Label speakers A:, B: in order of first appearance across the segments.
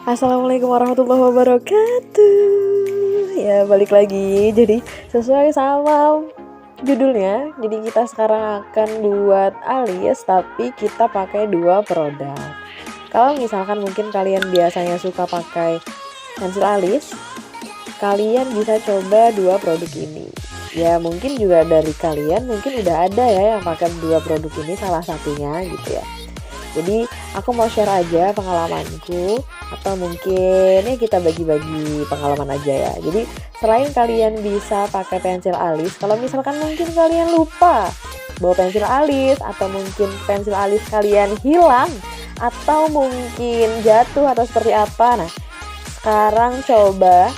A: Assalamualaikum warahmatullahi wabarakatuh. Ya balik lagi. Jadi sesuai sama judulnya, jadi kita sekarang akan buat alis tapi kita pakai dua produk. Kalau misalkan mungkin kalian biasanya suka pakai pensil alis, kalian bisa coba dua produk ini. Ya mungkin juga dari kalian mungkin udah ada ya yang pakai dua produk ini salah satunya gitu ya. Jadi aku mau share aja pengalamanku, atau mungkin ya kita bagi-bagi pengalaman aja ya. Jadi selain kalian bisa pakai pensil alis, kalau misalkan mungkin kalian lupa bawa pensil alis, atau mungkin pensil alis kalian hilang, atau mungkin jatuh atau seperti apa. Nah sekarang coba,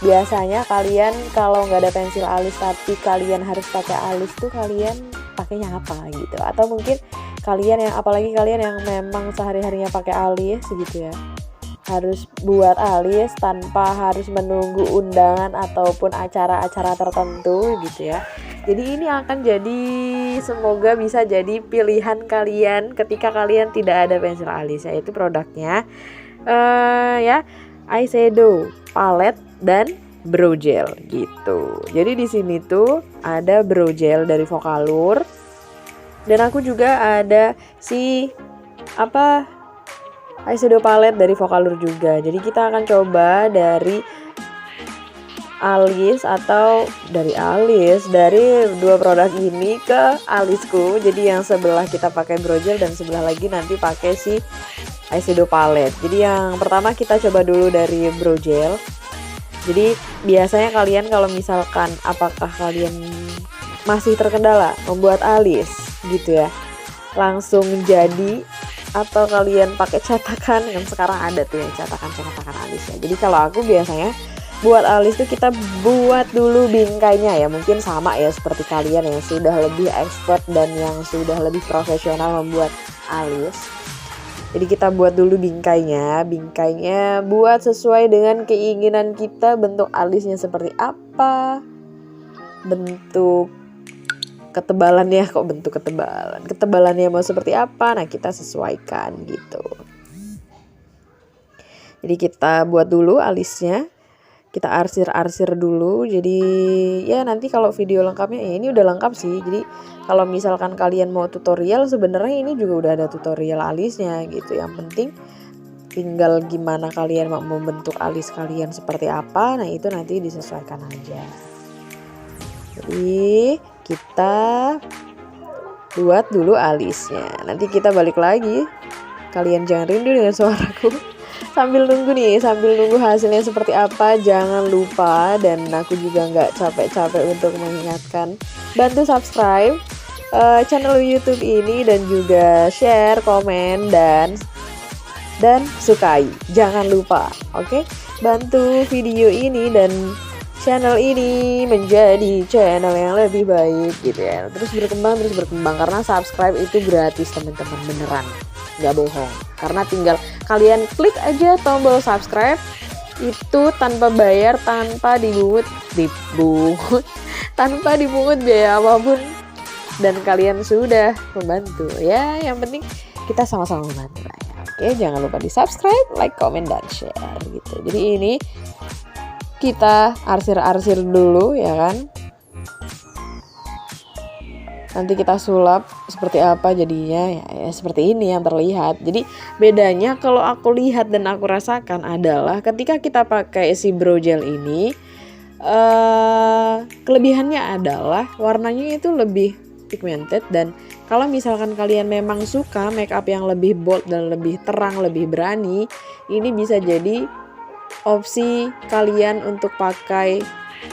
A: biasanya kalian kalau nggak ada pensil alis tapi kalian harus pakai alis tuh kalian pakainya apa gitu. Atau mungkin kalian yang, apalagi kalian yang memang sehari-harinya pakai alis gitu ya, harus buat alis tanpa harus menunggu undangan ataupun acara-acara tertentu gitu ya. Jadi ini akan jadi, semoga bisa jadi pilihan kalian ketika kalian tidak ada pensil alis, yaitu produknya ya eyeshadow palette dan brow gel gitu. Jadi di sini tuh ada brow gel dari Vocalour, dan aku juga ada si eyeshadow palette dari Vocalour juga. Jadi kita akan coba dari alis, atau dari dua produk ini ke alisku. Jadi yang sebelah kita pakai brow gel dan sebelah lagi nanti pakai si eyeshadow palette. Jadi yang pertama kita coba dulu dari brow gel. Jadi biasanya kalian kalau misalkan apakah kalian masih terkendala membuat alis gitu ya, langsung jadi, atau kalian pakai cetakan, yang sekarang ada tuh ya cetakan alis ya. Jadi kalau aku biasanya buat alis tuh kita buat dulu bingkainya ya, mungkin sama ya seperti kalian yang sudah lebih expert dan yang sudah lebih profesional membuat alis. Jadi kita buat dulu bingkainya buat sesuai dengan keinginan kita, bentuk alisnya seperti apa, bentuk ketebalannya, ketebalannya mau seperti apa, nah kita sesuaikan gitu. Jadi kita buat dulu alisnya, kita arsir dulu. Jadi ya nanti kalau video lengkapnya ya ini udah lengkap sih. Jadi kalau misalkan kalian mau tutorial, sebenarnya ini juga udah ada tutorial alisnya gitu. Yang penting tinggal gimana kalian mau membentuk alis kalian seperti apa, nah itu nanti disesuaikan aja. Jadi kita buat dulu alisnya, nanti kita balik lagi. Kalian jangan rindu dengan suaraku. Sambil nunggu hasilnya seperti apa, jangan lupa, dan aku juga nggak capek-capek untuk mengingatkan, bantu subscribe channel YouTube ini, dan juga share, komen, dan sukai. Jangan lupa, oke? Bantu video ini dan channel ini menjadi channel yang lebih baik gitu ya. Terus berkembang karena subscribe itu gratis teman-teman, beneran, nggak bohong. Karena tinggal kalian klik aja tombol subscribe itu tanpa bayar, tanpa dipungut tanpa dipungut biaya apapun, dan kalian sudah membantu ya. Yang penting kita sama-sama membantu lah ya. Oke, jangan lupa di subscribe, like, comment, dan share gitu. Jadi ini kita arsir dulu ya kan, nanti kita sulap seperti apa jadinya ya seperti ini yang terlihat. Jadi bedanya kalau aku lihat dan aku rasakan adalah ketika kita pakai si brow gel ini, kelebihannya adalah warnanya itu lebih pigmented, dan kalau misalkan kalian memang suka make up yang lebih bold dan lebih terang, lebih berani, ini bisa jadi opsi kalian untuk pakai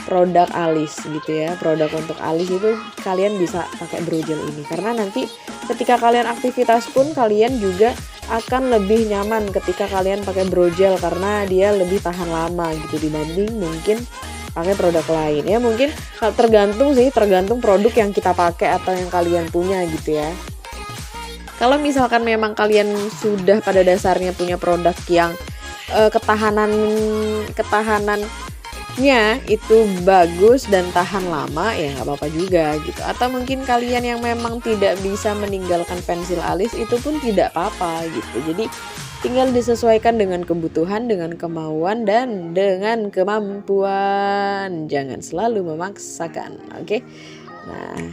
A: produk alis gitu ya. Produk untuk alis itu kalian bisa pakai brow gel ini, karena nanti ketika kalian aktivitas pun kalian juga akan lebih nyaman ketika kalian pakai brow gel, karena dia lebih tahan lama gitu dibanding mungkin pakai produk lain ya. Mungkin tergantung produk yang kita pakai atau yang kalian punya gitu ya. Kalau misalkan memang kalian sudah pada dasarnya punya produk yang ketahanannya itu bagus dan tahan lama, ya nggak apa-apa juga gitu. Atau mungkin kalian yang memang tidak bisa meninggalkan pensil alis, itu pun tidak apa-apa gitu. Jadi tinggal disesuaikan dengan kebutuhan, dengan kemauan, dan dengan kemampuan. Jangan selalu memaksakan, oke? Nah,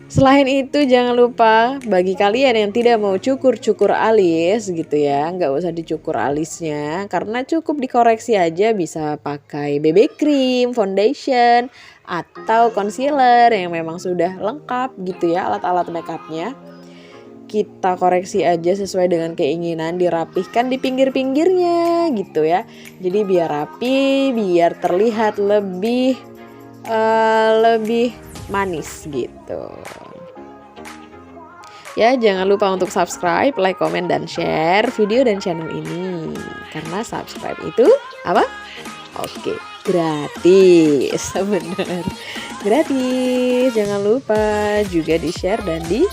A: selain itu jangan lupa bagi kalian yang tidak mau cukur alis gitu ya, nggak usah dicukur alisnya karena cukup dikoreksi aja, bisa pakai BB cream, foundation, atau concealer yang memang sudah lengkap gitu ya alat-alat makeupnya. Kita koreksi aja sesuai dengan keinginan, dirapihkan di pinggir-pinggirnya gitu ya. Jadi biar rapi, biar terlihat lebih manis gitu. Ya, jangan lupa untuk subscribe, like, komen, dan share video dan channel ini. Karena subscribe itu apa? Oke, gratis. Bener, gratis. Jangan lupa juga di-share dan di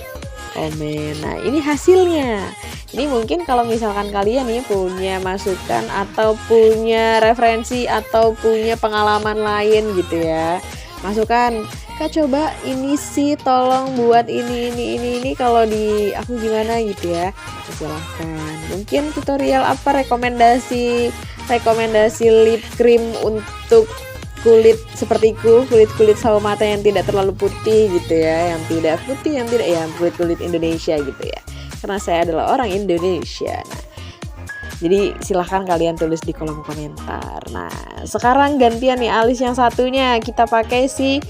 A: komen. Nah, ini hasilnya. Ini mungkin kalau misalkan kalian nih punya masukan atau punya referensi atau punya pengalaman lain gitu ya. Masukan, Kak coba ini sih tolong buat ini kalau di aku gimana gitu ya. Silahkan. Mungkin tutorial apa, rekomendasi lip cream untuk kulit sepertiku, kulit sawo mata yang tidak terlalu putih gitu ya, yang tidak putih, yang kulit Indonesia gitu ya. Karena saya adalah orang Indonesia. Nah, jadi silahkan kalian tulis di kolom komentar. Nah, sekarang gantian nih alis yang satunya, kita pakai si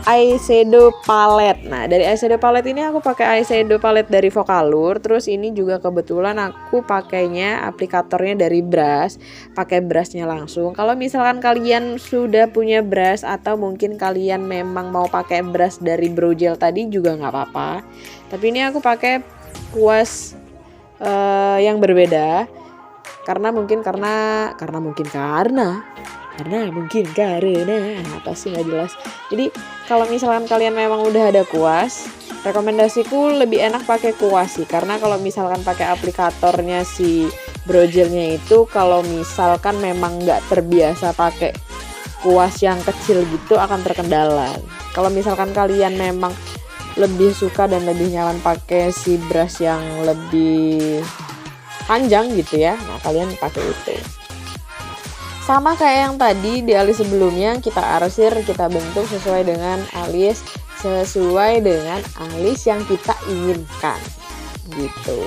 A: eyeshadow palette. Nah, dari eyeshadow palette ini aku pakai eyeshadow palette dari Vocalour. Terus ini juga kebetulan aku pakainya aplikatornya dari brush, pakai brushnya langsung. Kalau misalkan kalian sudah punya brush atau mungkin kalian memang mau pakai brush dari brow gel tadi juga nggak apa-apa. Tapi ini aku pakai kuas yang berbeda karena apa sih nggak jelas. Jadi kalau misalkan kalian memang udah ada kuas, rekomendasiku lebih enak pakai kuas sih, karena kalau misalkan pakai aplikatornya si brow gelnya itu, kalau misalkan memang nggak terbiasa pakai kuas yang kecil gitu akan terkendala. Kalau misalkan kalian memang lebih suka dan lebih nyaman pakai si brush yang lebih panjang gitu ya, nah kalian pakai itu. Sama kayak yang tadi di alis sebelumnya, kita arsir, kita bentuk sesuai dengan alis yang kita inginkan gitu.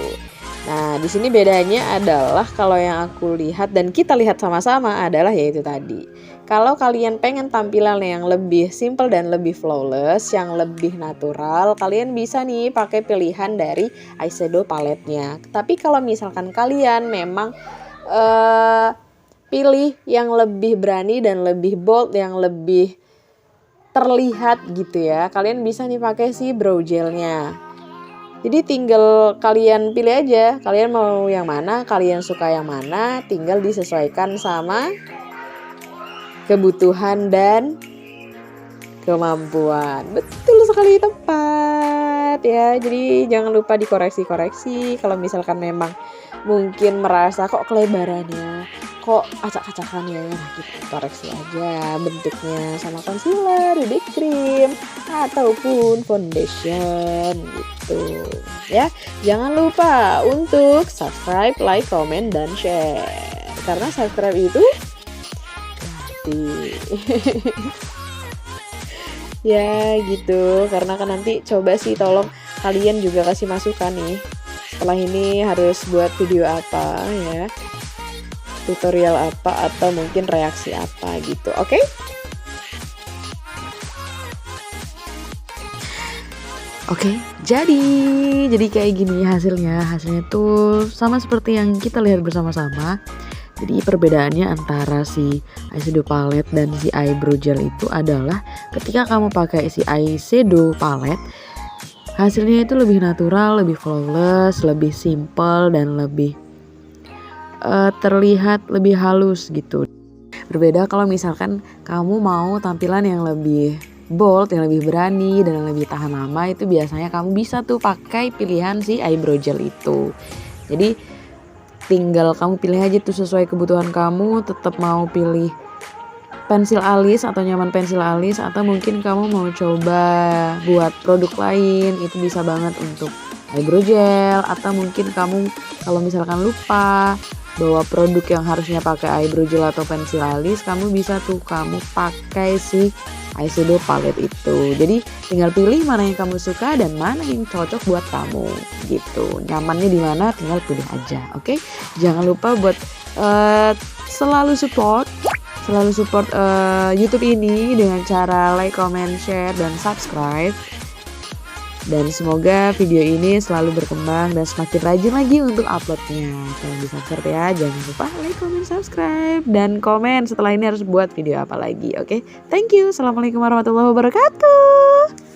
A: Nah, di sini bedanya adalah kalau yang aku lihat dan kita lihat sama-sama adalah yaitu tadi. Kalau kalian pengen tampilan yang lebih simple dan lebih flawless, yang lebih natural, kalian bisa nih pakai pilihan dari eyeshadow paletnya. Tapi kalau misalkan kalian memang pilih yang lebih berani dan lebih bold, yang lebih terlihat gitu ya, kalian bisa nih pakai si brow gelnya. Jadi tinggal kalian pilih aja, kalian mau yang mana, kalian suka yang mana, tinggal disesuaikan sama kebutuhan dan kemampuan. Betul sekali, tepat ya. Jadi jangan lupa dikoreksi-koreksi kalau misalkan memang mungkin merasa kok kelebarannya, kok acak-acakannya, nah kita koreksi aja bentuknya sama concealer, BB cream, ataupun foundation gitu ya. Jangan lupa untuk subscribe, like, comment, dan share, karena subscribe itu gratis. Ya gitu, karena kan nanti coba sih tolong kalian juga kasih masukan nih, setelah ini harus buat video apa ya, tutorial apa, atau mungkin reaksi apa gitu, oke? Oke, jadi kayak gini hasilnya tuh sama seperti yang kita lihat bersama-sama. Jadi perbedaannya antara si eyeshadow palette dan si eyebrow gel itu adalah ketika kamu pakai si eyeshadow palette, hasilnya itu lebih natural, lebih flawless, lebih simple, dan lebih terlihat lebih halus gitu. Berbeda kalau misalkan kamu mau tampilan yang lebih bold, yang lebih berani, dan yang lebih tahan lama, itu biasanya kamu bisa tuh pakai pilihan si eyebrow gel itu. Jadi tinggal kamu pilih aja tuh sesuai kebutuhan kamu, tetap mau pilih pensil alis atau nyaman pensil alis, atau mungkin kamu mau coba buat produk lain, itu bisa banget untuk eyebrow gel, atau mungkin kamu kalau misalkan lupa bawa produk yang harusnya pakai eyebrow gel atau pensil alis, kamu bisa tuh kamu pakai si eyeshadow palette itu. Jadi tinggal pilih mana yang kamu suka dan mana yang cocok buat kamu gitu. Nyamannya di mana tinggal pilih aja, oke? Jangan lupa buat selalu support YouTube ini dengan cara like, comment, share, dan subscribe. Dan semoga video ini selalu berkembang dan semakin rajin lagi untuk uploadnya. Kalian bisa support ya, jangan lupa like, comment, subscribe, dan komen setelah ini harus buat video apa lagi, oke? Thank you, assalamualaikum warahmatullahi wabarakatuh.